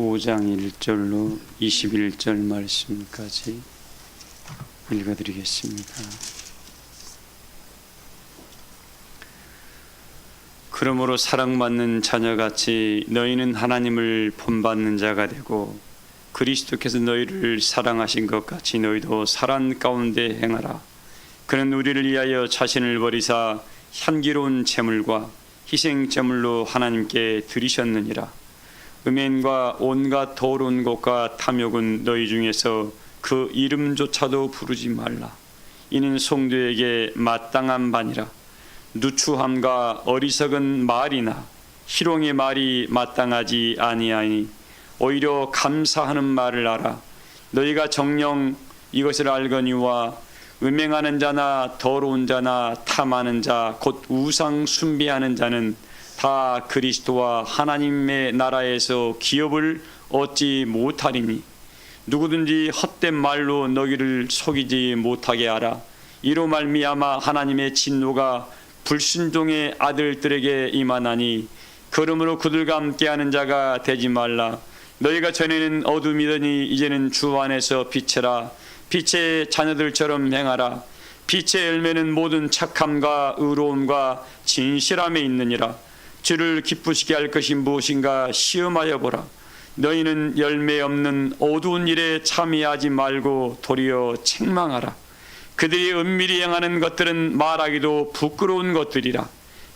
5장 1절로 21절 말씀까지 읽어드리겠습니다. 그러므로 사랑받는 자녀같이 너희는 하나님을 본받는 자가 되고 그리스도께서 너희를 사랑하신 것 같이 너희도 사랑 가운데 행하라. 그는 우리를 위하여 자신을 버리사 향기로운 제물과 희생 제물로 하나님께 드리셨느니라. 음행과 온갖 더러운 것과 탐욕은 너희 중에서 그 이름조차도 부르지 말라. 이는 성도에게 마땅한 바니라. 누추함과 어리석은 말이나 희롱의 말이 마땅하지 아니하니 오히려 감사하는 말을 알아. 너희가 정녕 이것을 알거니와 음행하는 자나 더러운 자나 탐하는 자 곧 우상 숭배하는 자는 다 그리스도와 하나님의 나라에서 기업을 얻지 못하리니 누구든지 헛된 말로 너희를 속이지 못하게 하라. 이로 말미암아 하나님의 진노가 불순종의 아들들에게 임하나니 그러므로 그들과 함께하는 자가 되지 말라. 너희가 전에는 어둠이더니 이제는 주 안에서 빛이라. 빛의 자녀들처럼 행하라. 빛의 열매는 모든 착함과 의로움과 진실함에 있느니라. 주를 기쁘시게 할 것이 무엇인가 시험하여 보라. 너희는 열매 없는 어두운 일에 참여하지 말고 도리어 책망하라. 그들이 은밀히 행하는 것들은 말하기도 부끄러운 것들이라.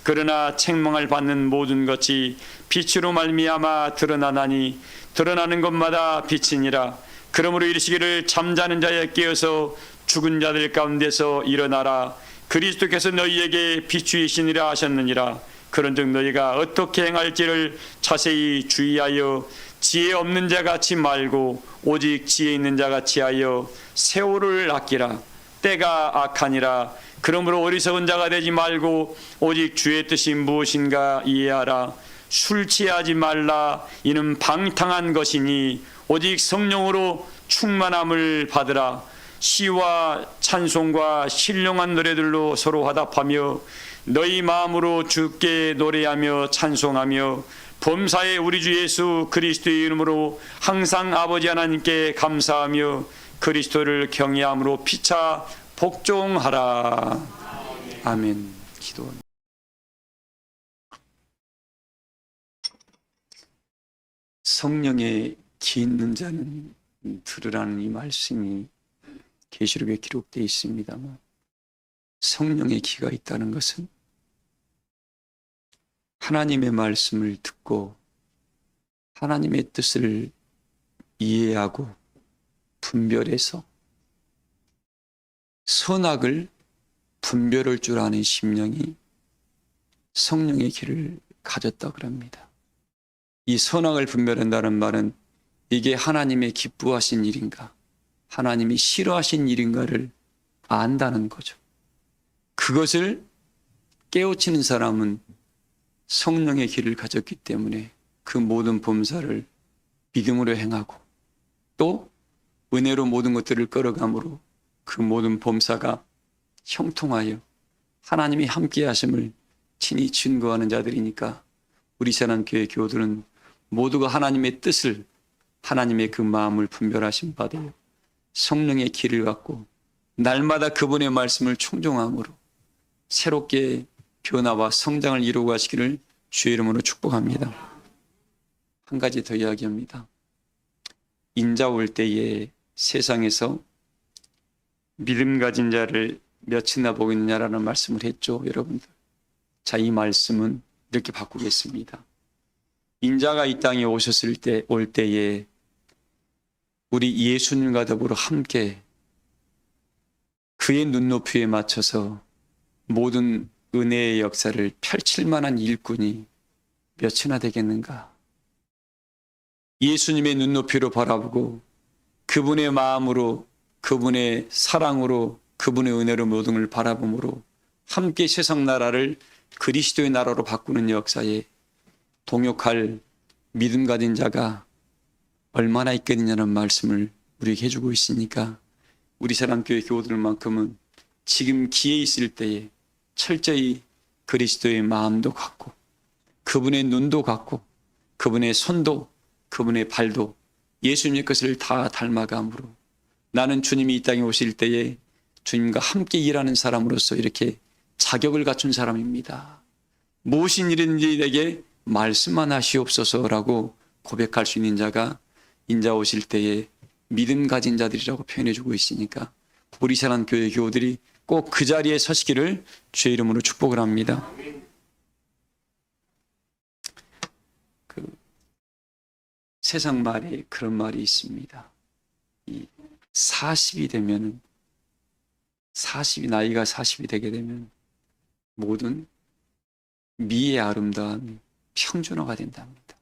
그러나 책망을 받는 모든 것이 빛으로 말미암아 드러나나니 드러나는 것마다 빛이니라. 그러므로 이르시기를 잠자는 자에 깨어서 죽은 자들 가운데서 일어나라. 그리스도께서 너희에게 비추이시니라 하셨느니라. 그런즉 너희가 어떻게 행할지를 자세히 주의하여 지혜 없는 자 같이 말고 오직 지혜 있는 자 같이 하여 세월을 아끼라. 때가 악하니라. 그러므로 어리석은 자가 되지 말고 오직 주의 뜻이 무엇인가 이해하라. 술 취하지 말라. 이는 방탕한 것이니 오직 성령으로 충만함을 받으라. 시와 찬송과 신령한 노래들로 서로 화답하며 너희 마음으로 주께 노래하며 찬송하며 범사에 우리 주 예수 그리스도의 이름으로 항상 아버지 하나님께 감사하며 그리스도를 경외함으로 피차 복종하라. 아멘. 기도합니다. 성령의 기 있는 자는 들으라는 이 말씀이 계시록에 기록되어 있습니다만 성령의 기가 있다는 것은 하나님의 말씀을 듣고 하나님의 뜻을 이해하고 분별해서 선악을 분별할 줄 아는 심령이 성령의 길을 가졌다 그럽니다. 이 선악을 분별한다는 말은 이게 하나님의 기뻐하신 일인가 하나님이 싫어하신 일인가를 안다는 거죠. 그것을 깨우치는 사람은 성령의 길을 가졌기 때문에 그 모든 범사를 믿음으로 행하고 또 은혜로 모든 것들을 끌어감으로 그 모든 범사가 형통하여 하나님이 함께 하심을 친히 증거하는 자들이니까 우리 새남교회 교우들은 모두가 하나님의 뜻을 하나님의 그 마음을 분별하심 받아요. 성령의 길을 갖고 날마다 그분의 말씀을 청종함으로 새롭게 변화와 성장을 이루고 가시기를 주의 이름으로 축복합니다. 한 가지 더 이야기합니다. 인자 올 때에 세상에서 믿음 가진 자를 몇이나 보겠느냐라는 말씀을 했죠, 여러분들. 자, 이 말씀은 이렇게 바꾸겠습니다. 인자가 이 땅에 오셨을 때, 올 때에 우리 예수님과 더불어 함께 그의 눈높이에 맞춰서 모든 은혜의 역사를 펼칠 만한 일꾼이 몇이나 되겠는가? 예수님의 눈높이로 바라보고 그분의 마음으로 그분의 사랑으로 그분의 은혜로 모든 걸 바라봄으로 함께 세상 나라를 그리스도의 나라로 바꾸는 역사에 동역할 믿음 가진 자가 얼마나 있겠느냐는 말씀을 우리에게 해주고 있으니까 우리 새남교회 교우들만큼은 지금 기회 있을 때에 철저히 그리스도의 마음도 갖고 그분의 눈도 갖고 그분의 손도 그분의 발도 예수님의 것을 다 닮아감으로 나는 주님이 이 땅에 오실 때에 주님과 함께 일하는 사람으로서 이렇게 자격을 갖춘 사람입니다. 무엇인 일인지 내게 말씀만 하시옵소서라고 고백할 수 있는 자가 인자 오실 때에 믿음 가진 자들이라고 표현해주고 있으니까 우리 사랑 교회 교우들이 꼭 그 자리에 서시기를 주의 이름으로 축복을 합니다. 세상 말에 그런 말이 있습니다. 이 40이 되면 나이가 40이 되게 되면 모든 미의 아름다움이 평준화가 된답니다.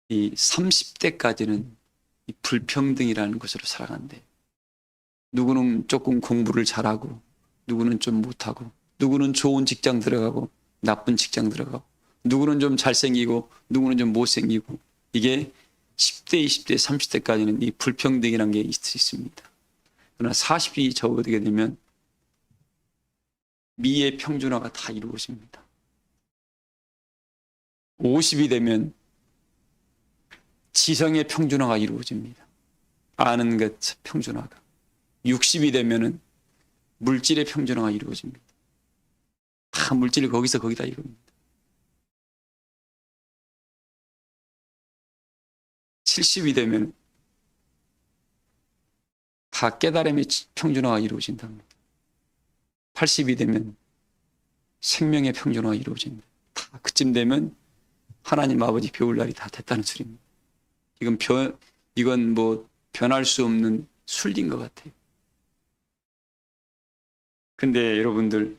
이 30대까지는 이 불평등이라는 것으로 살아간대. 누구는 조금 공부를 잘하고 누구는 좀 못하고 누구는 좋은 직장 들어가고 나쁜 직장 들어가고 누구는 좀 잘생기고 누구는 좀 못생기고 이게 10대, 20대, 30대까지는 이 불평등이라는 게 있습니다. 그러나 40이 접어들게 되면 미의 평준화가 다 이루어집니다. 50이 되면 지성의 평준화가 이루어집니다. 아는 것 평준화가. 60이 되면은 물질의 평준화가 이루어집니다. 다 물질을 거기서 거기다 이룹니다. 70이 되면 다 깨달음의 평준화가 이루어진답니다. 80이 되면 생명의 평준화가 이루어집니다. 다 그쯤 되면 하나님 아버지 배울 날이 다 됐다는 소리입니다. 이건 뭐 변할 수 없는 순리인 것 같아요. 근데 여러분들,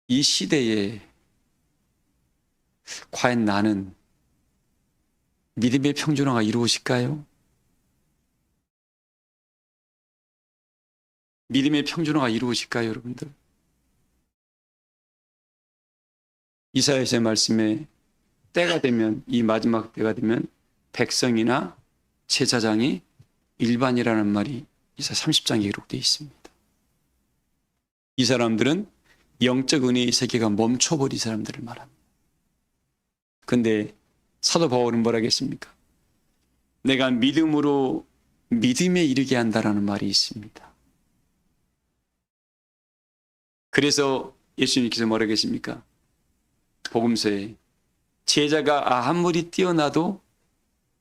이 시대에 과연 나는 믿음의 평준화가 이루어질까요? 믿음의 평준화가 이루어질까요, 여러분들? 이사야서의 말씀에 때가 되면, 이 마지막 때가 되면 백성이나 제사장이 일반이라는 말이 이사 30장에 기록되어 있습니다. 이 사람들은 영적 은혜의 세계가 멈춰버린 사람들을 말합니다. 근데 사도 바울은 뭐라 했습니까? 내가 믿음으로 믿음에 이르게 한다라는 말이 있습니다. 그래서 예수님께서 뭐라 했습니까? 복음서에 제자가 아무리 뛰어나도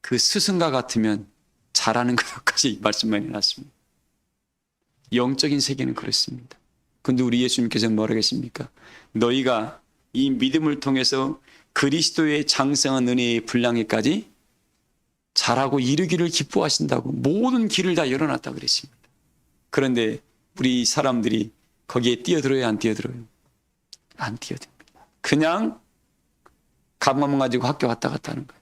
그 스승과 같으면 잘하는 것까지 말씀만 해놨습니다. 영적인 세계는 그렇습니다. 근데 우리 예수님께서 뭐라 했습니까? 너희가 이 믿음을 통해서 그리스도의 장성한 은혜의 분량에까지 잘하고 이르기를 기뻐하신다고 모든 길을 다 열어놨다고 그랬습니다. 그런데 우리 사람들이 거기에 뛰어들어요, 안 뛰어들어요? 안 뛰어듭니다. 그냥 가방만 가지고 학교 왔다 갔다 하는 거예요.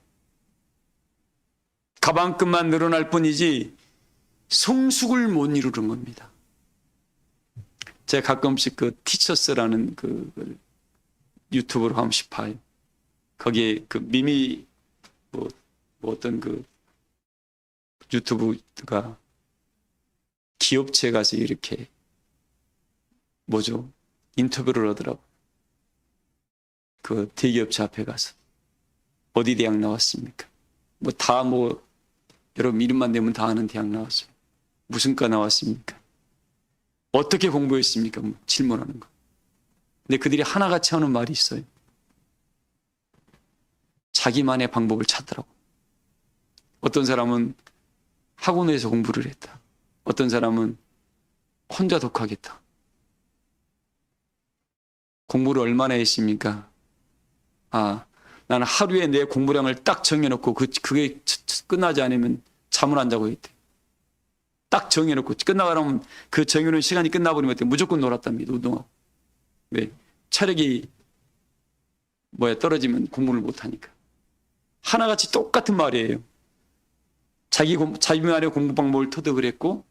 가방끈만 늘어날 뿐이지 성숙을 못 이루는 겁니다. 제가 가끔씩 그 티처스라는 그 유튜브로 한 번씩 봐요. 거기에 그 미미 뭐 어떤 그 유튜브가 기업체에 가서 이렇게 인터뷰를 하더라고. 그 대기업체 앞에 가서 어디 대학 나왔습니까? 여러분 이름만 내면 다 아는 대학 나왔어요. 무슨 과 나왔습니까? 어떻게 공부했습니까? 질문하는 거. 근데 그들이 하나같이 하는 말이 있어요. 자기만의 방법을 찾더라고. 어떤 사람은 학원에서 공부를 했다. 어떤 사람은 혼자 독학했다. 공부를 얼마나 했습니까? 나는 하루에 내 공부량을 딱 정해놓고 그게 끝나지 않으면 잠을 안 자고 있대. 딱 정해놓고 끝나가면 그 정해놓은 시간이 끝나버리면 무조건 놀았답니다. 운동하고. 왜? 체력이 떨어지면 공부를 못하니까. 하나같이 똑같은 말이에요. 자기만의 공부 방법을 터득을 했고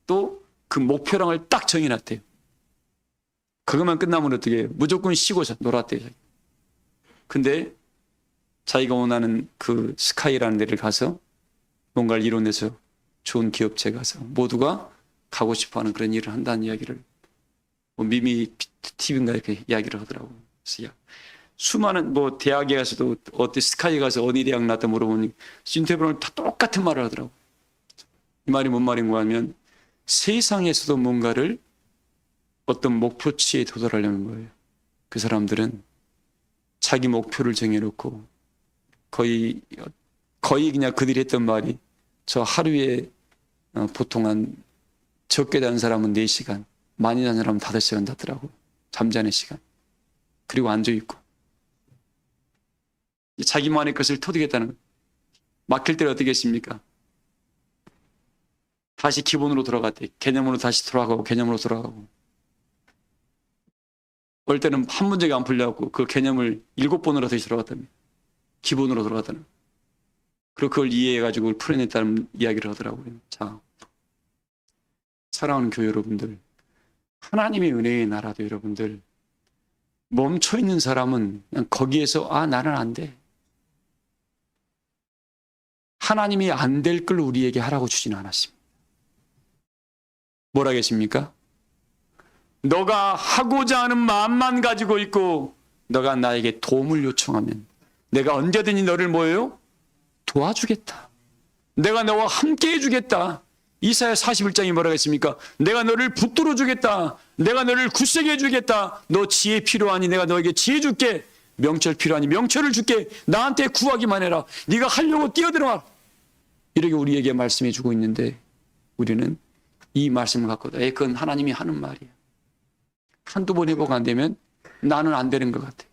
또 그 목표량을 딱 정해놨대요. 그것만 끝나면 어떻게 해요? 무조건 쉬고 놀았대요. 근데 자기가 원하는 그 스카이라는 데를 가서 뭔가를 이뤄내서 좋은 기업체에 가서 모두가 가고 싶어하는 그런 일을 한다는 이야기를 미미 TV인가 이렇게 이야기를 하더라고요. 그래서 수많은 뭐 대학에 가서도 어디 스카이 가서 어디 대학 나왔다 물어보니 인터뷰는 다 똑같은 말을 하더라고. 이 말이 뭔 말인가 하면 세상에서도 뭔가를 어떤 목표치에 도달하려는 거예요. 그 사람들은 자기 목표를 정해놓고 거의 그냥 그들이 했던 말이 저 하루에 보통 한 적게 자는 사람은 4시간, 많이 자는 사람은 5시간 자더라고요. 잠자는 시간. 그리고 앉아있고. 자기만의 것을 터득했다는 거예요. 막힐 때는 어떻게 했습니까? 다시 기본으로 돌아갔대. 개념으로 다시 돌아가고 개념으로 돌아가고. 어떨 때는 한 문제가 안 풀려갖고 그 개념을 7번으로 다시 돌아갔답니다. 기본으로 돌아갔다는 거예요. 그리고 그걸 이해해가지고 풀어냈다는 이야기를 하더라고요. 자, 사랑하는 교회 여러분들, 하나님의 은혜의 나라도 여러분들, 멈춰있는 사람은 그냥 거기에서 나는 안 돼. 하나님이 안 될 걸 우리에게 하라고 주지는 않았습니다. 뭐라 하겠습니까? 너가 하고자 하는 마음만 가지고 있고 너가 나에게 도움을 요청하면 내가 언제든지 너를 뭐예요? 도와주겠다. 내가 너와 함께 해주겠다. 이사야 41장이 뭐라고 했습니까? 내가 너를 붙들어 주겠다. 내가 너를 굳세게 해주겠다. 너 지혜 필요하니 내가 너에게 지혜 줄게. 명철 필요하니 명철을 줄게. 나한테 구하기만 해라. 네가 하려고 뛰어들어와. 이렇게 우리에게 말씀해 주고 있는데 우리는 이 말씀을 갖고도 그건 하나님이 하는 말이야. 한두 번 해보고 안 되면 나는 안 되는 것 같아.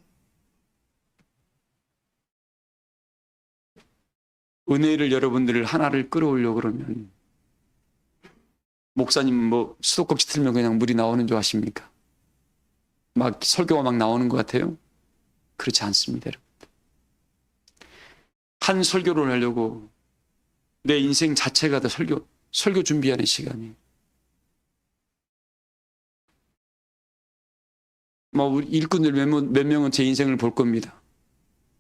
은혜를 여러분들 하나를 끌어오려고 그러면 목사님 뭐 수도꼭지 틀면 그냥 물이 나오는 줄 아십니까? 막 설교가 막 나오는 것 같아요? 그렇지 않습니다, 여러분들. 한 설교를 하려고 내 인생 자체가 다 설교 준비하는 시간이에요. 뭐 우리 일꾼들 몇 명은 제 인생을 볼 겁니다.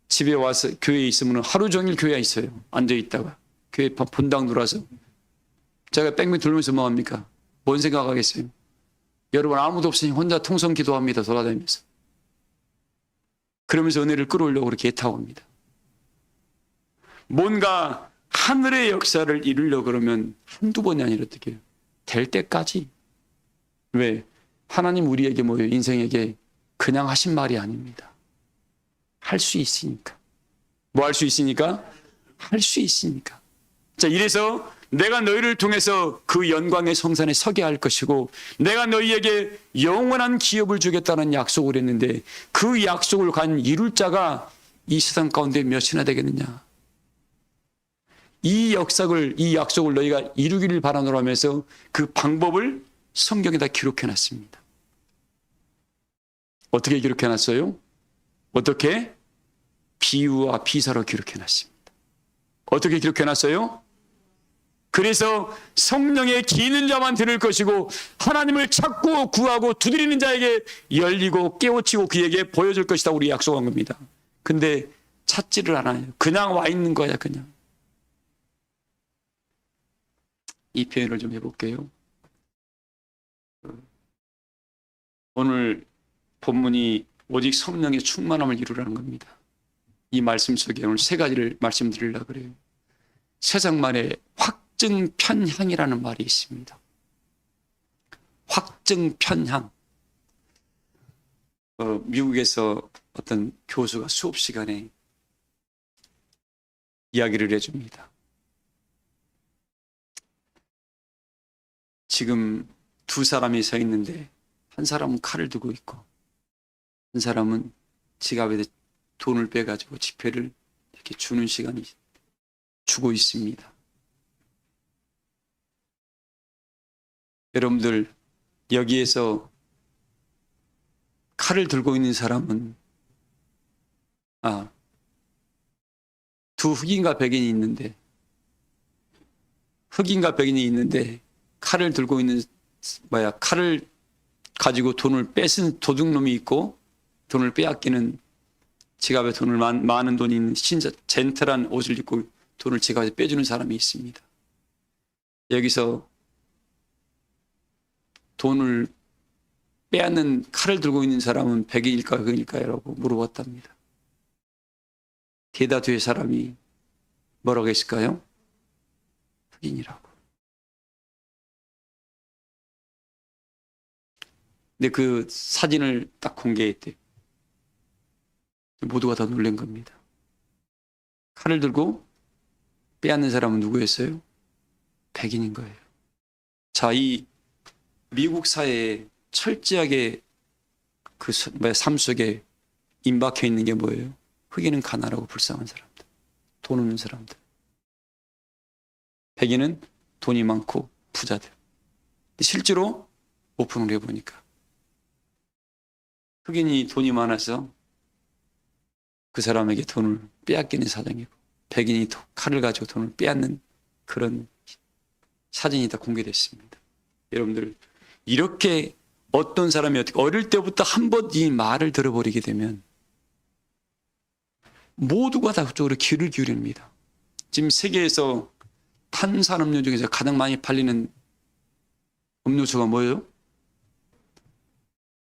집에 와서 교회에 있으면 하루 종일 교회에 있어요. 앉아있다가 교회 본당 들어와서 제가 백미 돌면서 뭐합니까? 뭔 생각하겠어요? 여러분 아무도 없으니 혼자 통성 기도합니다. 돌아다니면서. 그러면서 은혜를 끌어오려고 그렇게 애타고 합니다. 뭔가 하늘의 역사를 이루려고 그러면 한두 번이 아니라 어떻게 해요? 될 때까지. 왜? 하나님 우리에게 뭐예요? 인생에게 그냥 하신 말이 아닙니다. 할 수 있으니까. 뭐 할 수 있으니까? 할 수 있으니까. 자, 이래서 내가 너희를 통해서 그 영광의 성산에 서게 할 것이고 내가 너희에게 영원한 기업을 주겠다는 약속을 했는데 그 약속을 간 이룰 자가 이 세상 가운데 몇이나 되겠느냐. 이 약속을 너희가 이루기를 바라노라 하면서 그 방법을 성경에다 기록해놨습니다. 어떻게 기록해놨어요? 어떻게? 비유와 비사로 기록해놨습니다. 어떻게 기록해놨어요? 그래서 성령의 기는 자만 들을 것이고 하나님을 찾고 구하고 두드리는 자에게 열리고 깨우치고 그에게 보여줄 것이다 우리 약속한 겁니다. 근데 찾지를 않아요. 그냥 와 있는 거야 그냥. 이 표현을 좀 해볼게요. 오늘 본문이 오직 성령의 충만함을 이루라는 겁니다. 이 말씀 속에 오늘 3가지를 말씀드리려고 그래요. 세상말에 확증편향이라는 말이 있습니다. 확증편향. 미국에서 어떤 교수가 수업 시간에 이야기를 해줍니다. 지금 2사람이 서 있는데 한 사람은 칼을 두고 있고 한 사람은 지갑에 돈을 빼가지고 지폐를 이렇게 주는 시간이 주고 있습니다. 여러분들 여기에서 칼을 들고 있는 사람은 두 흑인과 백인이 있는데 칼을 들고 있는 칼을 가지고 돈을 뺏은 도둑놈이 있고 돈을 빼앗기는 지갑에 돈을 많은 돈이 있는 젠틀한 옷을 입고 돈을 지갑에 빼주는 사람이 있습니다. 여기서 돈을 빼앗는 칼을 들고 있는 사람은 백인일까 흑인일까라고 물어봤답니다. 대다수의 사람이 뭐라고 했을까요? 흑인이라고. 근데 그 사진을 딱 공개했대요. 모두가 다 놀란 겁니다. 칼을 들고 빼앗는 사람은 누구였어요? 백인인 거예요. 자, 이 미국 사회에 철저하게 그 삶 속에 임박해 있는 게 뭐예요? 흑인은 가난하고 불쌍한 사람들, 돈 없는 사람들. 백인은 돈이 많고 부자들. 실제로 오픈을 해보니까 흑인이 돈이 많아서 그 사람에게 돈을 빼앗기는 사정이고, 백인이 칼을 가지고 돈을 빼앗는 그런 사진이 다 공개됐습니다. 여러분들, 이렇게 어떤 사람이 어떻게 어릴 때부터 한 번 이 말을 들어버리게 되면 모두가 다 그쪽으로 귀를 기울입니다. 지금 세계에서 탄산음료 중에서 가장 많이 팔리는 음료수가 뭐예요?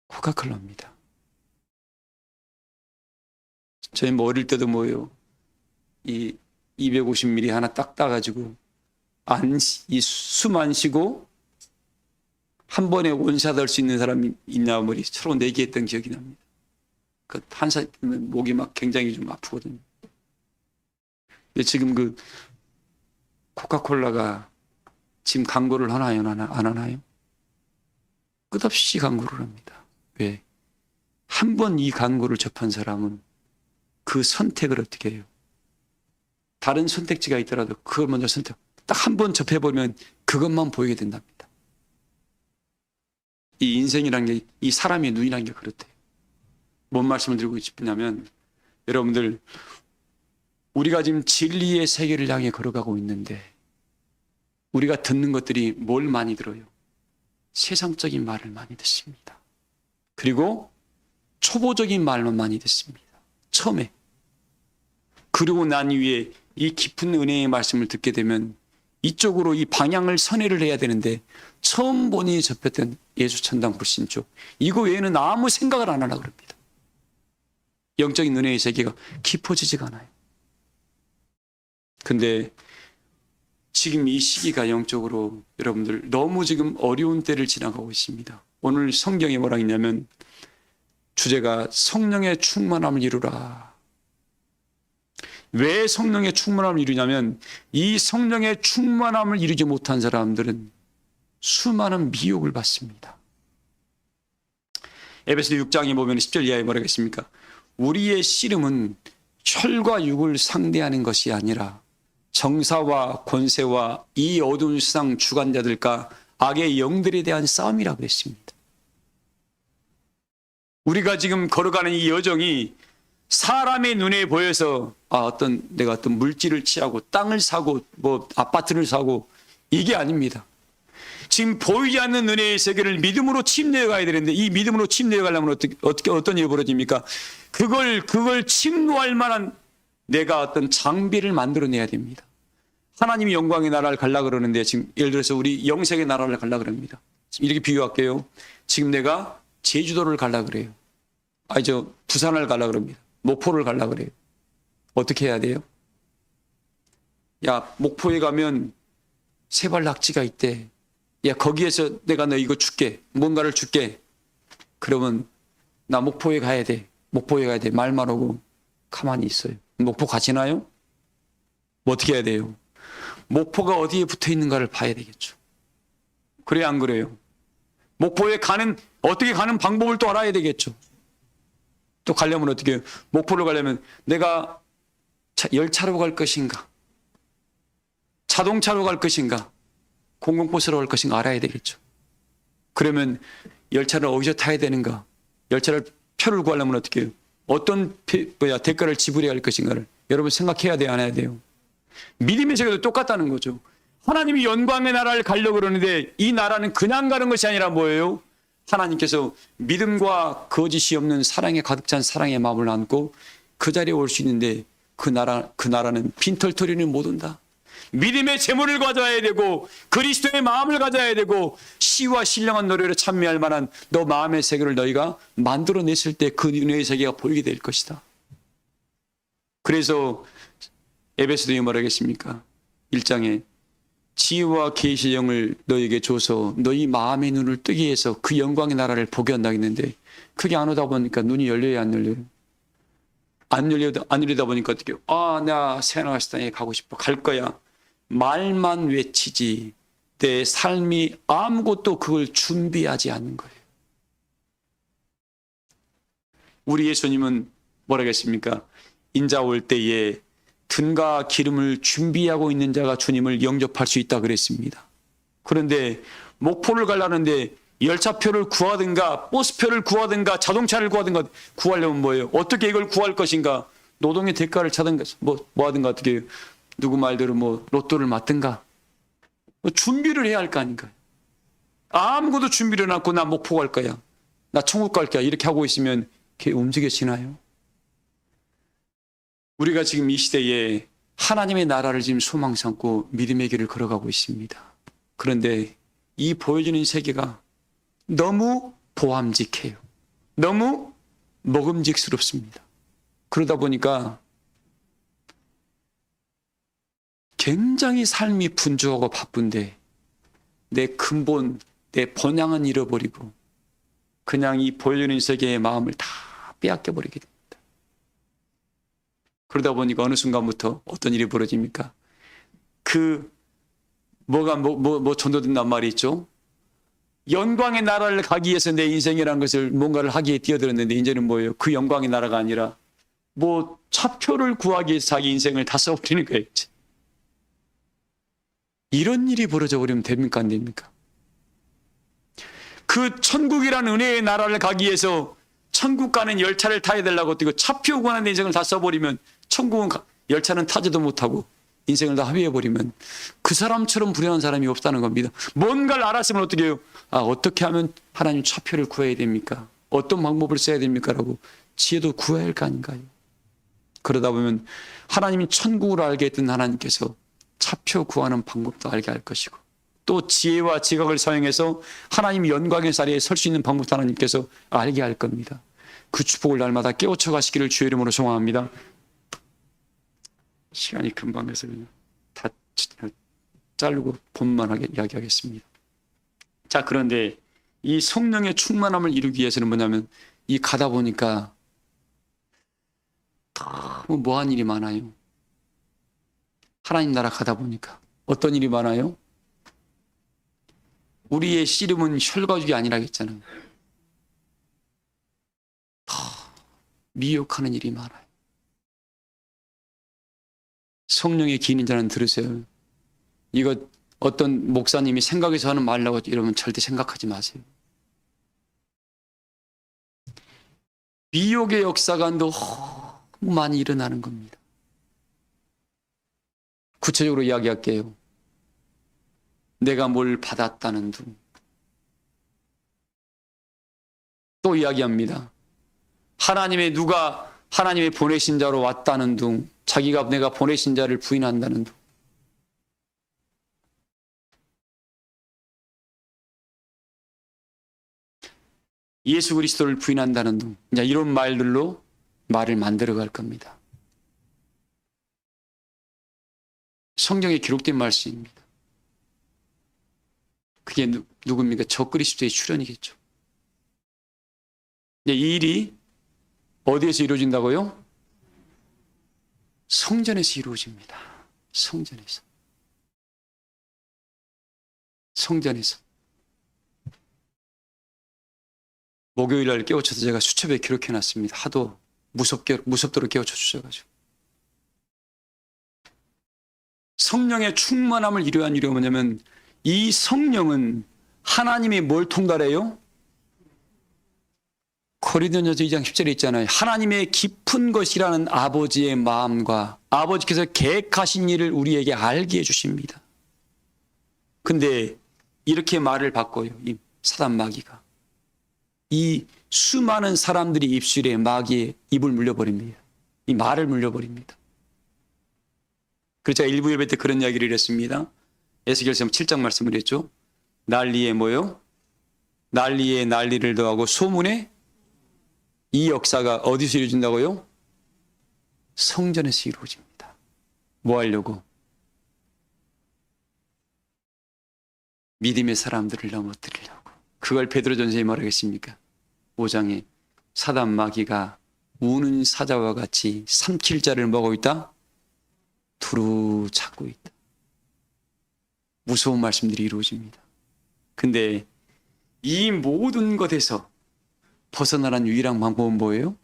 코카콜라입니다. 저희 뭐 어릴 때도 뭐예요? 이 250ml 하나 딱 따가지고 이 숨 안 쉬고 한 번에 원샷 할 수 있는 사람이 있나 머리 서로 내기했던 기억이 납니다. 그 한샷 목이 막 굉장히 좀 아프거든요. 근데 지금 그 코카콜라가 지금 광고를 하나요? 안 하나요? 끝없이 광고를 합니다. 왜? 한 번 이 광고를 접한 사람은 그 선택을 어떻게 해요? 다른 선택지가 있더라도 그걸 먼저 딱 한 번 접해보면 그것만 보이게 된답니다. 이 인생이란 게, 이 사람의 눈이란 게 그렇대요. 뭔 말씀을 드리고 싶냐면, 여러분들, 우리가 지금 진리의 세계를 향해 걸어가고 있는데 우리가 듣는 것들이 뭘 많이 들어요? 세상적인 말을 많이 듣습니다. 그리고 초보적인 말만 많이 듣습니다. 처음에. 그리고 난 이후에 이 깊은 은혜의 말씀을 듣게 되면 이쪽으로 이 방향을 선회를 해야 되는데 처음 보니 접했던 예수 천당 불신조, 이거 외에는 아무 생각을 안 하려고 합니다. 영적인 은혜의 세계가 깊어지지가 않아요. 근데 지금 이 시기가 영적으로 여러분들 너무 지금 어려운 때를 지나가고 있습니다. 오늘 성경에 뭐라 했냐면 주제가 성령의 충만함을 이루라. 왜 성령의 충만함을 이루냐면 이 성령의 충만함을 이루지 못한 사람들은 수많은 미혹을 받습니다. 에베소 6장에 보면 10절 이하에 뭐라고 했습니까? 우리의 씨름은 혈과 육을 상대하는 것이 아니라 정사와 권세와 이 어두운 세상 주관자들과 악의 영들에 대한 싸움이라고 했습니다. 우리가 지금 걸어가는 이 여정이 사람의 눈에 보여서 내가 어떤 물질을 취하고 땅을 사고 뭐 아파트를 사고 이게 아닙니다. 지금 보이지 않는 은혜의 세계를 믿음으로 침례해 가야 되는데 이 믿음으로 침례해 가려면 어떤 일이 벌어집니까? 그걸 침노할 만한 내가 어떤 장비를 만들어내야 됩니다. 하나님이 영광의 나라를 가려고 그러는데 지금 예를 들어서 우리 영생의 나라를 가려고 그럽니다. 지금 이렇게 비유할게요. 지금 내가 제주도를 가려고 그래요. 부산을 가려고 그럽니다. 목포를 가려고 그래요. 어떻게 해야 돼요? 야, 목포에 가면 세발 낙지가 있대. 야, 거기에서 내가 너 이거 줄게. 뭔가를 줄게. 그러면 나 목포에 가야 돼. 목포에 가야 돼. 말만 하고 가만히 있어요. 목포 가시나요? 뭐 어떻게 해야 돼요? 목포가 어디에 붙어 있는가를 봐야 되겠죠. 그래야 안 그래요? 목포에 어떻게 가는 방법을 또 알아야 되겠죠. 또 가려면 어떻게 해요? 목포를 가려면 내가 열차로 갈 것인가? 자동차로 갈 것인가? 공공버스로 갈 것인가 알아야 되겠죠. 그러면 열차를 어디서 타야 되는가? 열차를 표를 구하려면 어떻게 해요? 어떤 대가를 지불해야 할 것인가를 여러분 생각해야 돼요? 안 해야 돼요? 믿음의 세계도 똑같다는 거죠. 하나님이 영광의 나라를 가려고 그러는데 이 나라는 그냥 가는 것이 아니라 뭐예요? 하나님께서 믿음과 거짓이 없는 사랑에 가득 찬 사랑의 마음을 안고 그 자리에 올 수 있는데 그 나라는 빈털터리는 못 온다. 믿음의 재물을 가져야 되고 그리스도의 마음을 가져야 되고 시와 신령한 노래로 찬미할 만한 너 마음의 세계를 너희가 만들어냈을 때 그 은혜의 세계가 보이게 될 것이다. 그래서 에베소서에 뭐라 하겠습니까? 1장에 지혜와 계시의 영을 너에게 줘서 너희 마음의 눈을 뜨게 해서 그 영광의 나라를 보게 한다 했는데 그게 안 오다 보니까 눈이 열려야 안 열려요? 안 열리다 보니까 어떻게 해요? 나 새나가시 땅에 가고 싶어. 갈 거야. 말만 외치지 내 삶이 아무것도 그걸 준비하지 않는 거예요. 우리 예수님은 뭐라 했습니까? 인자 올 때에 등과 기름을 준비하고 있는 자가 주님을 영접할 수 있다 그랬습니다. 그런데 목포를 가려는데 열차표를 구하든가 버스표를 구하든가 자동차를 구하든가 구하려면 뭐예요? 어떻게 이걸 구할 것인가? 노동의 대가를 찾든가 뭐 하든가 어떻게 해요? 누구 말대로 로또를 맞든가 준비를 해야 할 거 아닌가요? 아무것도 준비를 해놨고 나 목포 갈 거야. 나 천국 갈 거야. 이렇게 하고 있으면 그게 움직여지나요? 우리가 지금 이 시대에 하나님의 나라를 지금 소망 삼고 믿음의 길을 걸어가고 있습니다. 그런데 이 보여주는 세계가 너무 보암직해요. 너무 먹음직스럽습니다. 그러다 보니까 굉장히 삶이 분주하고 바쁜데 내 근본, 내 본향은 잃어버리고 그냥 이 보여주는 세계의 마음을 다 빼앗겨버리게 됩니다. 그러다 보니까 어느 순간부터 어떤 일이 벌어집니까? 전도된단 말이 있죠. 영광의 나라를 가기 위해서 내 인생이라는 것을 뭔가를 하기에 뛰어들었는데 이제는 뭐예요? 그 영광의 나라가 아니라 차표를 구하기 위해서 자기 인생을 다 써버리는 거예요. 이런 일이 벌어져 버리면 됩니까? 안 됩니까? 그 천국이라는 은혜의 나라를 가기 위해서 천국 가는 열차를 타야 되려고 뛰고 차표 구하는 데 인생을 다 써버리면 천국은 열차는 타지도 못하고 인생을 다 합의해버리면 그 사람처럼 불행한 사람이 없다는 겁니다. 뭔가를 알았으면 어떻게 해요? 어떻게 하면 하나님 차표를 구해야 됩니까? 어떤 방법을 써야 됩니까? 라고 지혜도 구해야 할 거 아닌가요? 그러다 보면 하나님이 천국을 알게 했던 하나님께서 차표 구하는 방법도 알게 할 것이고 또 지혜와 지각을 사용해서 하나님 영광의 자리에 설 수 있는 방법도 하나님께서 알게 할 겁니다. 그 축복을 날마다 깨우쳐 가시기를 주의 이름으로 소망합니다. 시간이 금방 해서 그냥 다 자르고 본만하게 이야기하겠습니다. 자, 그런데 이 성령의 충만함을 이루기 위해서는 뭐냐면 이 가다 보니까 너무 뭐한 일이 많아요. 하나님 나라 가다 보니까 어떤 일이 많아요? 우리의 씨름은 혈과죽이 아니라 했잖아요. 미혹하는 일이 많아요. 성령의 기인인 자는 들으세요. 이거 어떤 목사님이 생각해서 하는 말이라고 이러면 절대 생각하지 마세요. 미혹의 역사가 너무 많이 일어나는 겁니다. 구체적으로 이야기할게요. 내가 뭘 받았다는 둥. 또 이야기합니다. 누가 하나님의 보내신 자로 왔다는 둥. 자기가 내가 보내신 자를 부인한다는 둥. 예수 그리스도를 부인한다는 둥. 이런 말들로 말을 만들어 갈 겁니다. 성경에 기록된 말씀입니다. 그게 누굽니까? 적그리스도의 출현이겠죠. 이 일이 어디에서 이루어진다고요? 성전에서 이루어집니다. 성전에서. 목요일 날 깨우쳐서 제가 수첩에 기록해 놨습니다. 하도 무섭도록 깨우쳐 주셔가지고. 성령의 충만함을 이루어야 뭐냐면 이 성령은 하나님이 뭘 통달해요? 고린도전서 2장 10절에 있잖아요. 하나님의 깊은 것이라는 아버지의 마음과 아버지께서 계획하신 일을 우리에게 알게 해주십니다. 근데 이렇게 말을 바꿔요. 이 사단 마귀가. 이 수많은 사람들이 입술에 마귀의 입을 물려버립니다. 이 말을 물려버립니다. 그래서 제가 일부 예배 때 그런 이야기를 했습니다. 에스겔서 7장 말씀을 했죠. 난리에 뭐요? 난리에 난리를 더하고 소문에 이 역사가 어디서 이루어진다고요? 성전에서 이루어집니다. 뭐 하려고? 믿음의 사람들을 넘어뜨리려고. 그걸 베드로전서에 뭐라고 했습니까? 5장에 사단 마귀가 우는 사자와 같이 삼킬 자를 뭐하고 있다? 두루 찾고 있다. 무서운 말씀들이 이루어집니다. 근데 이 모든 것에서 벗어나는 유일한 방법은 뭐예요?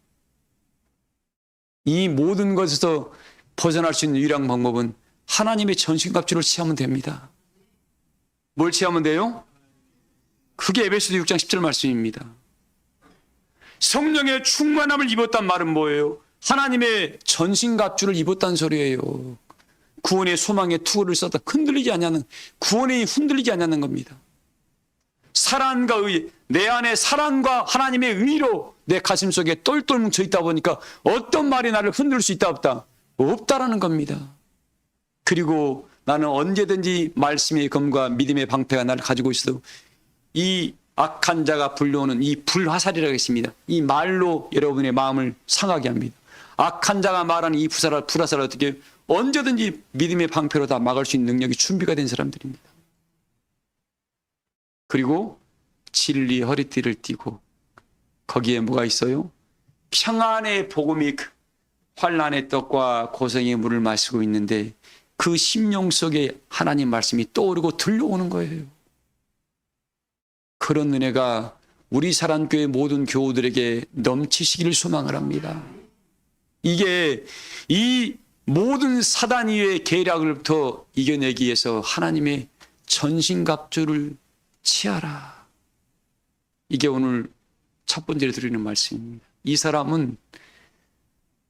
이 모든 것에서 벗어날 수 있는 유일한 방법은 하나님의 전신갑주를 취하면 됩니다. 뭘 취하면 돼요? 그게 에베소서 6장 10절 말씀입니다. 성령의 충만함을 입었단 말은 뭐예요? 하나님의 전신갑주를 입었다는 소리예요. 구원의 소망의 투구를 써다 흔들리지 않냐는, 구원이 흔들리지 않냐는 겁니다. 사랑과 의, 내 안에 사랑과 하나님의 의로 내 가슴 속에 똘똘 뭉쳐 있다 보니까 어떤 말이 나를 흔들 수 있다 없다? 없다라는 겁니다. 그리고 나는 언제든지 말씀의 검과 믿음의 방패가 나를 가지고 있어도 이 악한 자가 불려오는 이 불화살이라고 했습니다. 이 말로 여러분의 마음을 상하게 합니다. 악한 자가 말하는 이 불화살을 어떻게 언제든지 믿음의 방패로 다 막을 수 있는 능력이 준비가 된 사람들입니다. 그리고 진리 허리띠를 띠고 거기에 뭐가 있어요? 평안의 복음이 환난의 떡과 고생의 물을 마시고 있는데 그 심령 속에 하나님 말씀이 떠오르고 들려오는 거예요. 그런 은혜가 우리 사랑교회 모든 교우들에게 넘치시기를 소망을 합니다. 이게 이 모든 사단 위의 계략을부터 이겨내기 위해서 하나님의 전신갑주를 취하라. 이게 오늘 첫 번째로 드리는 말씀입니다. 이 사람은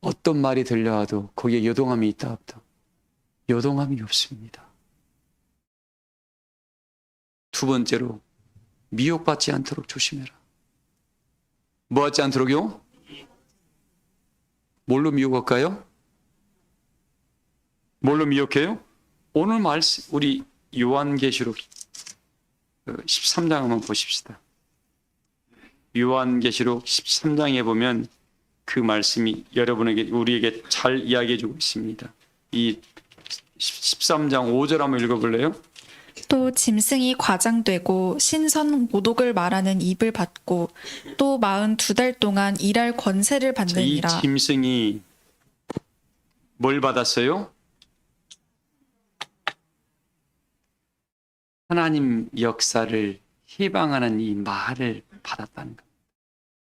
어떤 말이 들려와도 거기에 요동함이 있다 없다? 요동함이 없습니다. 두 번째로 미혹받지 않도록 조심해라. 뭐 하지 않도록요? 뭘로 미혹할까요? 뭘로 미혹해요? 오늘 말씀 우리 요한계시록 13장 한번 보십시다. 요한계시록 13장에 보면 그 말씀이 여러분에게 우리에게 잘 이야기해 주고 있습니다. 이 13장 5절 한번 읽어볼래요? 또 짐승이 과장되고 신선 모독을 말하는 입을 받고 또 42달 동안 일할 권세를 이 받느니라. 짐승이 뭘 받았어요? 하나님 역사를 해방하는 이 말을 받았다는 겁니다.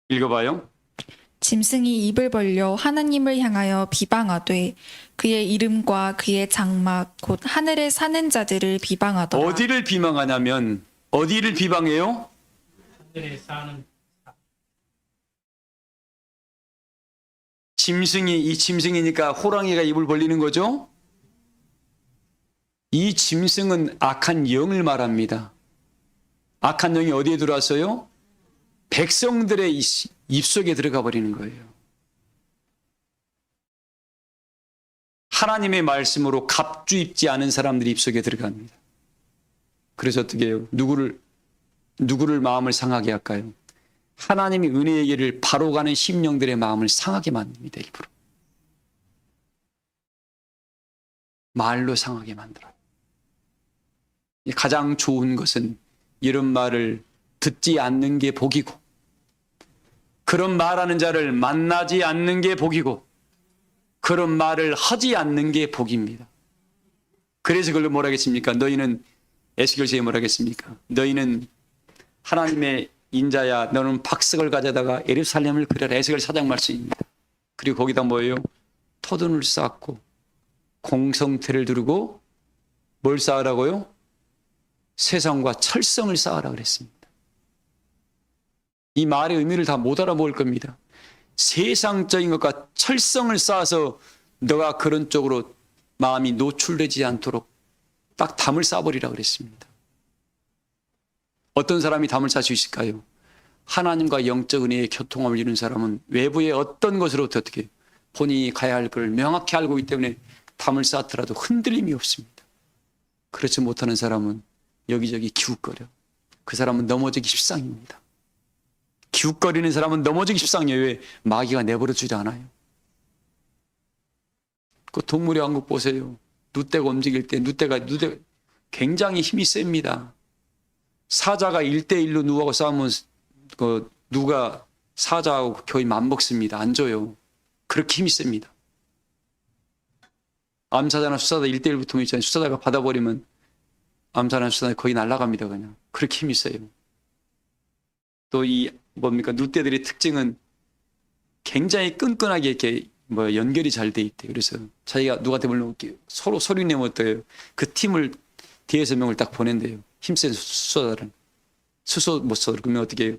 읽어봐요. 짐승이 입을 벌려 하나님을 향하여 비방하되 그의 이름과 그의 장막 곧 하늘에 사는 자들을 비방하더라. 어디를 비방하냐면 어디를 비방해요? 하늘에 사는 이 짐승이니까 호랑이가 입을 벌리는 거죠? 이 짐승은 악한 영을 말합니다. 악한 영이 어디에 들어왔어요? 백성들의 입속에 들어가 버리는 거예요. 하나님의 말씀으로 갑주 입지 않은 사람들이 입속에 들어갑니다. 그래서 어떻게 해요? 누구를 마음을 상하게 할까요? 하나님의 은혜의 길을 바로 가는 심령들의 마음을 상하게 만듭니다. 일부러. 말로 상하게 만들어요. 가장 좋은 것은 이런 말을 듣지 않는 게 복이고 그런 말하는 자를 만나지 않는 게 복이고 그런 말을 하지 않는 게 복입니다. 그래서 그걸 뭐라 하겠습니까? 너희는 에스겔서에 뭐라 하겠습니까? 너희는 하나님의 인자야 너는 박석을 가져다가 예루살렘을 그려라. 에스겔 4장 말씀입니다. 그리고 거기다 뭐예요? 토둔을 쌓고 공성태를 두르고 뭘 쌓으라고요? 세상과 철성을 쌓으라 그랬습니다. 이 말의 의미를 다 못 알아먹을 겁니다. 세상적인 것과 철성을 쌓아서 너가 그런 쪽으로 마음이 노출되지 않도록 딱 담을 쌓아버리라 그랬습니다. 어떤 사람이 담을 쌓을 수 있을까요? 하나님과 영적 은혜의 교통함을 이루는 사람은 외부의 어떤 것으로부터 어떻게 본인이 가야 할 걸 명확히 알고 있기 때문에 담을 쌓더라도 흔들림이 없습니다. 그렇지 못하는 사람은 여기저기 기웃거려. 그 사람은 넘어지기 십상입니다. 기웃거리는 사람은 넘어지기 십상이에요. 왜? 마귀가 내버려 주지 않아요. 그 동물의 왕국 보세요. 늑대가 움직일 때 늑대가 굉장히 힘이 셉니다. 사자가 1대1로 누구하고 싸우면 그 누가 사자하고 거의 맞먹습니다. 안 져요. 그렇게 힘이 셉니다. 암사자나 수사자 1대1 붙으면 있잖아요. 수사자가 받아버리면 암사자나 수사자 거의 날아갑니다. 그냥 그렇게 힘이 세요. 또 이 뭡니까 늑대들의 특징은 굉장히 끈끈하게 이렇게 연결이 잘 돼 있대요. 그래서 자기가 누구한테 물론 서로 소리 내면 어때요? 그 팀을 뒤에서 명을 딱 보낸대요. 힘센 수사자는 수소 못 써. 그러면 어떻게 해요?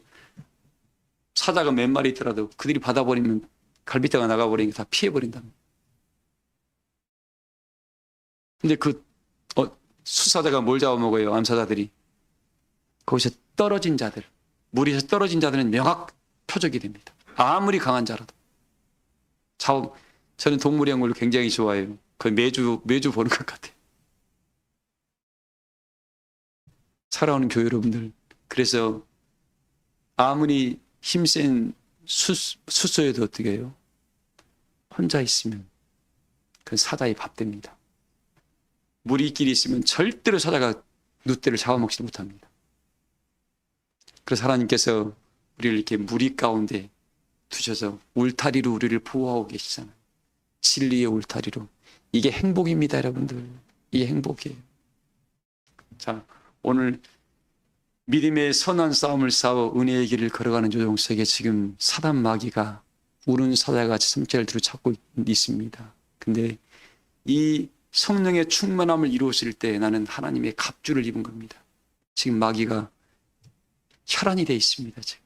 사자가 몇 마리 있더라도 그들이 받아버리면 갈비뼈가 나가버리니까 다 피해버린답니다. 근데 수사자가 뭘 잡아먹어요? 암사자들이. 거기서 떨어진 자들, 물에서 떨어진 자들은 명확 표적이 됩니다. 아무리 강한 자라도. 저는 동물 연구를 굉장히 좋아해요. 거의 매주 보는 것 같아요. 살아오는 교회 여러분들. 그래서 아무리 힘센 수소에도 어떻게 해요? 혼자 있으면 그 사자의 밥 됩니다. 무리끼리 있으면 절대로 사자가 늑대를 잡아먹지 못합니다. 그래서 하나님께서 우리를 이렇게 무리 가운데 두셔서 울타리로 우리를 보호하고 계시잖아요. 진리의 울타리로. 이게 행복입니다, 여러분들. 이게 행복이에요. 자, 오늘 믿음의 선한 싸움을 싸워 은혜의 길을 걸어가는 조정 속에 지금 사단 마귀가 우는 사자같이 숨결을 들어찾고 있습니다. 근데 이 성령의 충만함을 이루었을 때 나는 하나님의 갑주를 입은 겁니다. 지금 마귀가 혈안이 돼 있습니다. 지금.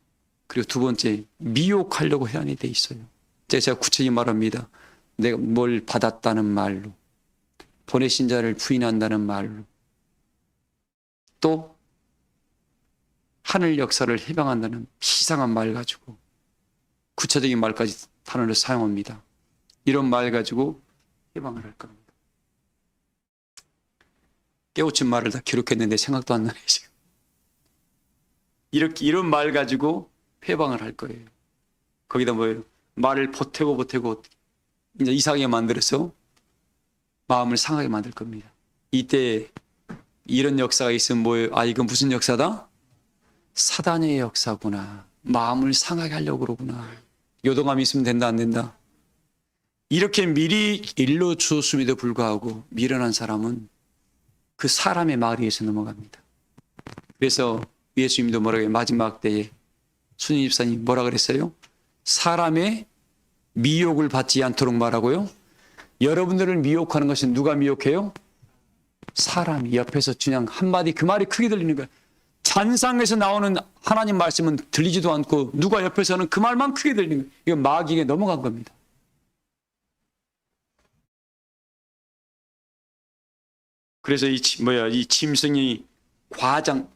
그리고 두 번째, 미혹하려고 혈안이 돼 있어요. 제가 구체적으로 말합니다. 내가 뭘 받았다는 말로, 보내신 자를 부인한다는 말로, 또 하늘 역사를 해방한다는 희상한 말 가지고 구체적인 말까지 단어를 사용합니다. 이런 말 가지고 해방을 할 겁니다. 깨우친 말을 다 기록했는데 생각도 안 나네 지금. 이런 말 가지고 해방을 할 거예요. 거기다 뭐예요? 말을 보태고 이제 이상하게 만들어서 마음을 상하게 만들 겁니다. 이때 이런 역사가 있으면 뭐예요? 아, 이건 무슨 역사다? 사단의 역사구나. 마음을 상하게 하려고 그러구나. 요동함이 있으면 된다, 안 된다? 이렇게 미리 일러 주었음에도 불구하고 미련한 사람은 그 사람의 말 위에서 넘어갑니다. 그래서 예수님도 뭐라고 해요? 마지막 때에 순임 집사님 뭐라 그랬어요? 사람의 미혹을 받지 않도록 말하고요. 여러분들을 미혹하는 것은 누가 미혹해요? 사람이 옆에서 그냥 한마디 그 말이 크게 들리는 거예요. 잔상에서 나오는 하나님 말씀은 들리지도 않고 누가 옆에서는 그 말만 크게 들리는 거예요. 이건 마귀에게 넘어간 겁니다. 그래서 이 짐승이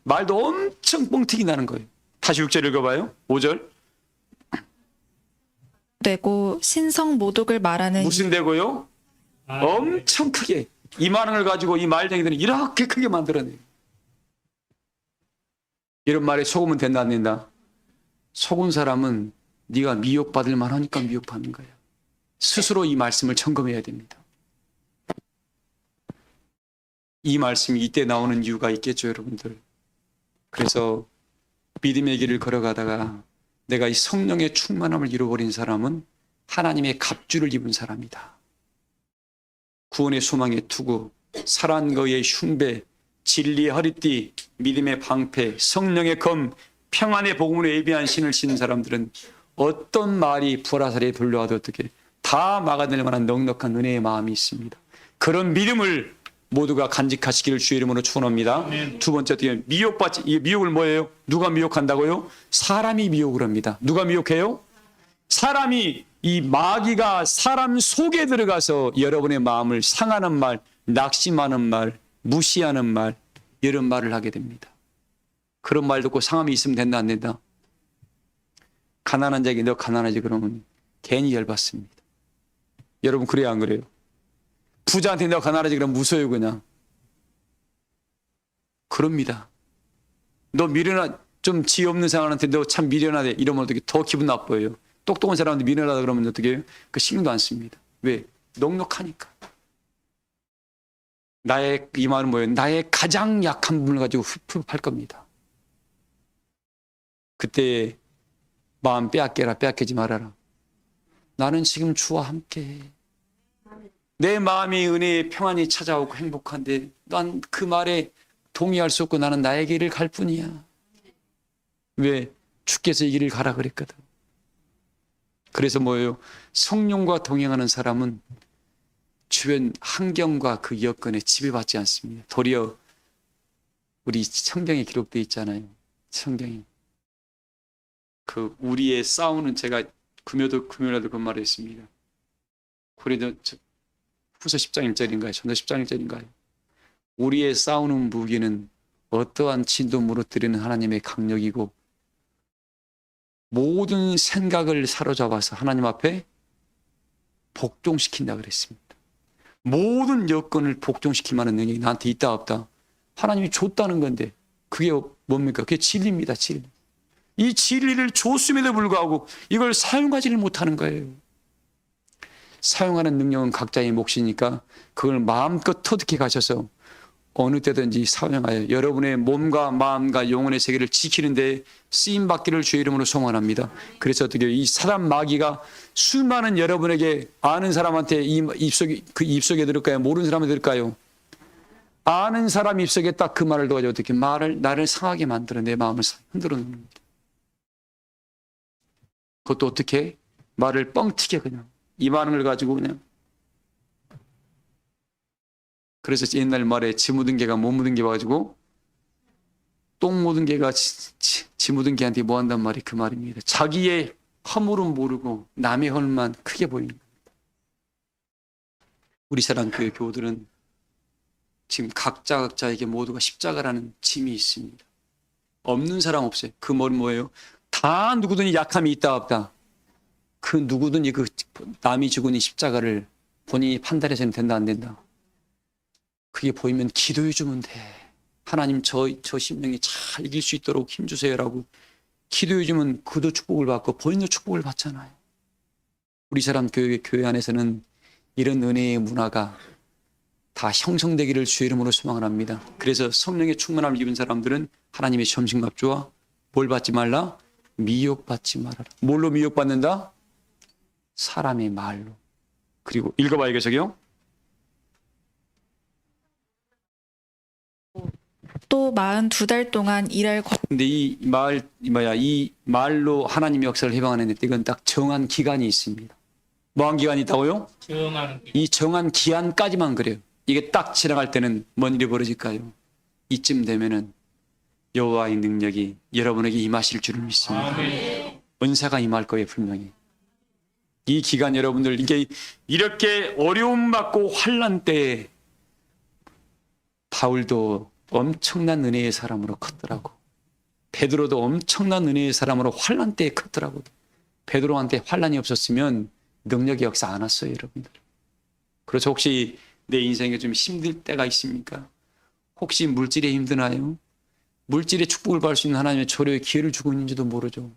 말도 엄청 뻥튀기 나는 거예요. 다시 6절 읽어봐요. 5절. 되고 신성 모독을 말하는 무슨 되고요? 엄청 크게. 이만한 걸 가지고 이 말쟁이들은 이렇게 크게 만들어내요. 이런 말에 속으면 된다 안 된다? 속은 사람은 네가 미혹받을 만하니까 미혹받는 거야. 스스로 이 말씀을 점검해야 됩니다. 이 말씀이 이때 나오는 이유가 있겠죠, 여러분들. 그래서 믿음의 길을 걸어가다가 내가 이 성령의 충만함을 잃어버린 사람은 하나님의 갑주를 입은 사람이다. 구원의 소망의 투구, 사랑과의 흉배, 진리의 허리띠, 믿음의 방패, 성령의 검, 평안의 복음으로 예비한 신을 신은 사람들은 어떤 말이 불화살에 불려와도 어떻게 다 막아낼 만한 넉넉한 은혜의 마음이 있습니다. 그런 믿음을 모두가 간직하시기를 주의 이름으로 축원합니다. 두 번째, 어떻게 이 미혹을 뭐예요? 누가 미혹한다고요? 사람이 미혹을 합니다. 누가 미혹해요? 사람이, 이 마귀가 사람 속에 들어가서 여러분의 마음을 상하는 말, 낙심하는 말, 무시하는 말, 이런 말을 하게 됩니다. 그런 말 듣고 상함이 있으면 된다 안 된다? 가난한 자에게 너 가난하지 그러면 괜히 열받습니다. 여러분 그래요 안 그래요? 부자한테 너 가난하지 그러면 무서워요 그냥. 그럽니다. 너 미련한, 좀 지혜 없는 사람한테 너 참 미련하대 이러면 어떻게 더 기분 나빠요. 똑똑한 사람한테 미련하다 그러면 어떻게 해요? 그 신경도 안 씁니다. 왜? 넉넉하니까. 나의 이 말은 뭐예요? 나의 가장 약한 부분을 가지고 풀업할 겁니다. 그때 마음 빼앗겨라, 빼앗기지 말아라. 나는 지금 주와 함께 내 마음이 은혜의 평안이 찾아오고 행복한데 난 그 말에 동의할 수 없고 나는 나의 길을 갈 뿐이야. 왜? 주께서 이 길을 가라 그랬거든. 그래서 뭐예요? 성령과 동행하는 사람은 주변 환경과 그 여건에 지배받지 않습니다. 도리어 우리 성경에 기록되어 있잖아요. 성경에 그 우리의 싸우는, 제가 금요일에도 그 말을 했습니다. 고린도 후서 10장 1절인가요? 전서 10장 1절인가요? 우리의 싸우는 무기는 어떠한 진도 무너뜨리는 하나님의 강력이고 모든 생각을 사로잡아서 하나님 앞에 복종시킨다 그랬습니다. 모든 여건을 복종시킬 만한 능력이 나한테 있다 없다? 하나님이 줬다는 건데 그게 뭡니까? 그게 진리입니다. 진리. 이 진리를 줬음에도 불구하고 이걸 사용하지를 못하는 거예요. 사용하는 능력은 각자의 몫이니까 그걸 마음껏 터득해 가셔서 어느 때든지 사용하여 여러분의 몸과 마음과 영혼의 세계를 지키는 데 쓰임받기를 주의 이름으로 소망합니다. 그래서 어떻게 이 사단 마귀가 수많은 여러분에게 아는 사람한테 그 입속에 들을까요? 모르는 사람한테 들을까요? 아는 사람 입속에 딱 그 말을 넣어가지고 어떻게 나를 상하게 만들어 내 마음을 흔들어 놓는 겁니다. 그것도 어떻게? 말을 뻥튀게 그냥 이 말을 가지고 그냥. 그래서 옛날 말에 지 묻은 개가 못 묻은 개 봐가지고 똥 묻은 개가 지 묻은 개한테 뭐 한단 말이 그 말입니다. 자기의 허물은 모르고 남의 헐만 크게 보이는 겁니다. 우리 사랑교회 교우들은 지금 각자에게 모두가 십자가라는 짐이 있습니다. 없는 사람 없어요. 그 말은 뭐예요? 다 누구든지 약함이 있다 없다. 그 누구든지 그 남이 죽은 이 십자가를 본인이 판단해서는 된다 안 된다. 그게 보이면 기도해 주면 돼. 하나님 저 심령이 잘 이길 수 있도록 힘주세요라고 기도해 주면 그도 축복을 받고 본인도 축복을 받잖아요. 우리 사람 교회 안에서는 이런 은혜의 문화가 다 형성되기를 주의 이름으로 소망을 합니다. 그래서 성령의 충만함을 입은 사람들은 하나님의 점심갑주와 뭘 받지 말라? 미혹받지 말아라. 뭘로 미혹받는다? 사람의 말로. 그리고 읽어봐요, 계속요. 또 42달 동안 일할 근데 이 말로 하나님의 역사를 해방하는데 이건 딱 정한 기간이 있습니다. 뭐한 기간이 있다고요? 정하는 길. 이 정한 기한까지만 그래요. 이게 딱 지나갈 때는 뭔 일이 벌어질까요? 이쯤 되면은 여호와의 능력이 여러분에게 임하실 줄을 믿습니다. 아멘. 은사가 임할 거예요, 분명히. 이 기간 여러분들 이렇게 어려움 받고 환난 때에 바울도 엄청난 은혜의 사람으로 컸더라고. 베드로도 엄청난 은혜의 사람으로 환난 때에 컸더라고. 베드로한테 환난이 없었으면 능력의 역사 안 왔어요, 여러분들. 그래서 혹시 내 인생에 좀 힘들 때가 있습니까? 혹시 물질에 힘드나요? 물질의 축복을 받을 수 있는 하나님의 조례의 기회를 주고 있는지도 모르죠.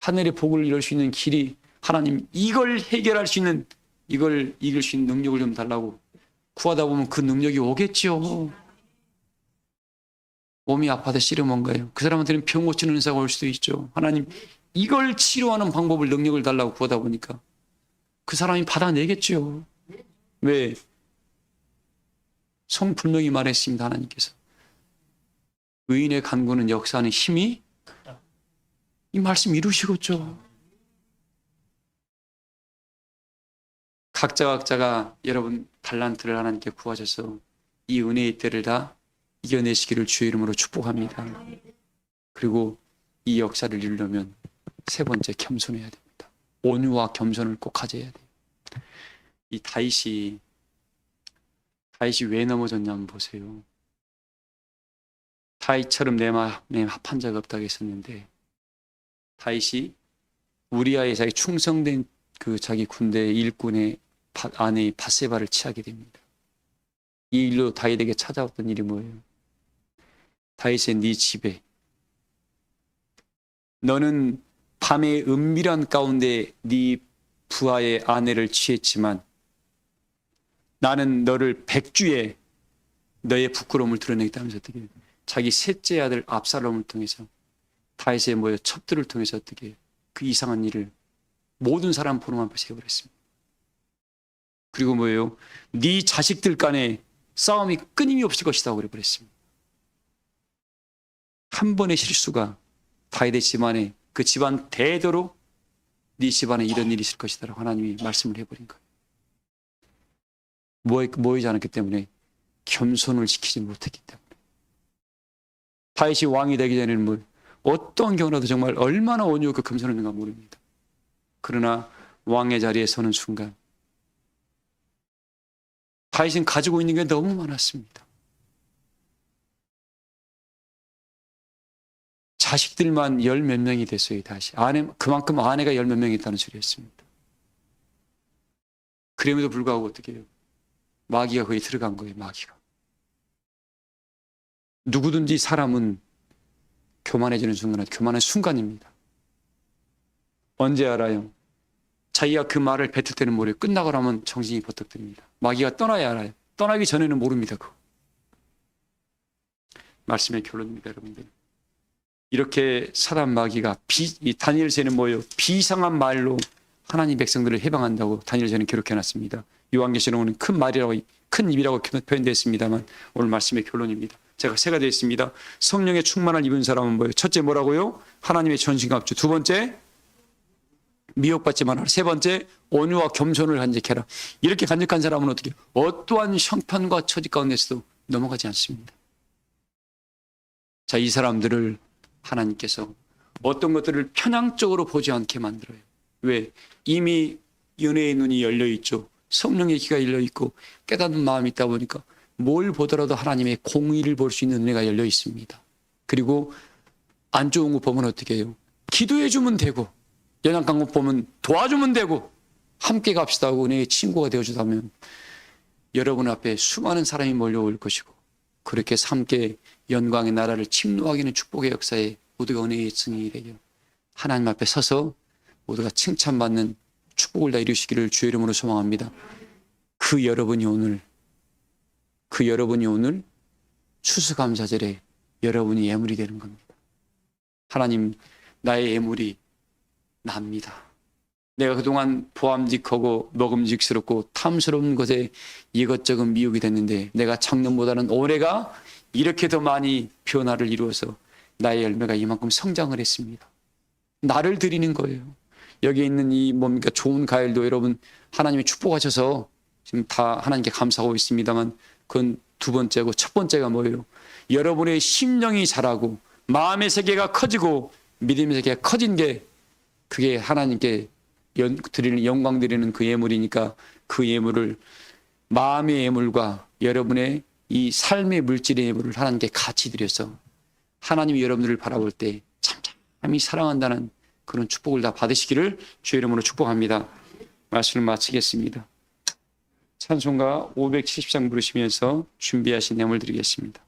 하늘의 복을 이룰 수 있는 길이 하나님 이걸 해결할 수 있는 이걸 이길 수 있는 능력을 좀 달라고 구하다 보면 그 능력이 오겠지요. 몸이 아파서 씨름한 거예요. 그 사람한테는 병 고치는 은사가 올 수도 있죠. 하나님 이걸 치료하는 방법을 능력을 달라고 구하다 보니까 그 사람이 받아내겠지요. 왜? 성분명히 말했습니다. 하나님께서 의인의 간구는 역사하는 힘이 이 말씀 이루시겠죠. 각자가 여러분 달란트를 하나님께 구하셔서 이 은혜의 때를 다 이겨내시기를 주의 이름으로 축복합니다. 그리고 이 역사를 이루려면 세 번째 겸손해야 됩니다. 온유와 겸손을 꼭 가져야 돼요. 이 다윗이 왜 넘어졌냐 한번 보세요. 다윗처럼 내 마음에 합한 적 없다고 했었는데 다윗이 우리아의 자기 충성된 그 자기 군대 일꾼의 아내 바세바를 취하게 됩니다. 이 일로 다윗에게 찾아왔던 일이 뭐예요? 다윗의 네 집에 너는 밤의 은밀한 가운데 네 부하의 아내를 취했지만 나는 너를 백주에 너의 부끄러움을 드러내겠다면서 어떻게 해요? 자기 셋째 아들 압살롬을 통해서 다윗의 모여 첩들을 통해서 어떻게 해요? 그 이상한 일을 모든 사람 보는 앞에 세워버렸습니다. 그리고 뭐예요? 네 자식들 간에 싸움이 끊임이 없을 것이다 그래 버렸습니다. 한 번의 실수가 다윗의 집안에 그 집안 대대로 네 집안에 이런 일이 있을 것이다 라고 하나님이 말씀을 해버린 거예요. 모이지 않았기 때문에 겸손을 지키지 못했기 때문에. 다윗이 왕이 되기 전에는 뭐 어떤 경우라도 정말 얼마나 온유하고 겸손했는가 모릅니다. 그러나 왕의 자리에 서는 순간 다윗은 가지고 있는 게 너무 많았습니다. 자식들만 열 몇 명이 됐어요. 다시 그만큼 아내가 열 몇 명이 있다는 소리였습니다. 그럼에도 불구하고 어떻게 해요? 마귀가 거기 들어간 거예요. 마귀가. 누구든지 사람은 교만해지는 순간은 교만한 순간입니다. 언제 알아요? 자기가 그 말을 뱉을 때는 모르요. 끝나고 나면 정신이 버떡 듭니다. 마귀가 떠나야 알아요. 떠나기 전에는 모릅니다. 그거. 말씀의 결론입니다, 여러분들. 이렇게 사단 마귀가 다니엘서에는 뭐예요? 비상한 말로 하나님 백성들을 해방한다고 다니엘서에는 기록해놨습니다. 요한계시록은 큰 입이라고 표현되었습니다만 오늘 말씀의 결론입니다. 제가 세가 되어 있습니다. 성령의 충만을 입은 사람은 뭐예요? 첫째 뭐라고요? 하나님의 전신과 합주. 두 번째 미혹받지 마라. 세 번째 온유와 겸손을 간직해라. 이렇게 간직한 사람은 어떻게 해요? 어떠한 형편과 처지 가운데서도 넘어가지 않습니다. 자, 이 사람들을 하나님께서 어떤 것들을 편향적으로 보지 않게 만들어요. 왜? 이미 은혜의 눈이 열려 있죠. 성령의 귀가 열려 있고 깨닫는 마음이 있다 보니까 뭘 보더라도 하나님의 공의를 볼 수 있는 은혜가 열려 있습니다. 그리고 안 좋은 거 보면 어떻게 해요? 기도해 주면 되고 연약한 거 보면 도와주면 되고 함께 갑시다 하고 은혜의 친구가 되어주다면 여러분 앞에 수많은 사람이 몰려올 것이고 그렇게 함께 영광의 나라를 침노하기는 축복의 역사에 모두가 은혜의 증인이 되려 하나님 앞에 서서 모두가 칭찬받는 축복을 다 이루시기를 주의 이름으로 소망합니다. 그 여러분이 오늘 추수감사절에 여러분이 예물이 되는 겁니다. 하나님, 나의 예물이 납니다. 내가 그동안 보암직하고 먹음직스럽고 탐스러운 것에 이것저것 미혹이 됐는데 내가 작년보다는 올해가 이렇게 더 많이 변화를 이루어서 나의 열매가 이만큼 성장을 했습니다. 나를 드리는 거예요. 여기 있는 이 뭡니까 좋은 과일도 여러분 하나님이 축복하셔서 지금 다 하나님께 감사하고 있습니다만 그건 두 번째고 첫 번째가 뭐예요? 여러분의 심령이 자라고 마음의 세계가 커지고 믿음의 세계가 커진 게 그게 하나님께 드리는 영광 드리는 그 예물이니까 그 예물을 마음의 예물과 여러분의 이 삶의 물질의 예물을 하나님께 같이 드려서 하나님이 여러분들을 바라볼 때 참참히 사랑한다는 그런 축복을 다 받으시기를 주의 이름으로 축복합니다. 말씀을 마치겠습니다. 찬송가 570장 부르시면서 준비하신 예물 드리겠습니다.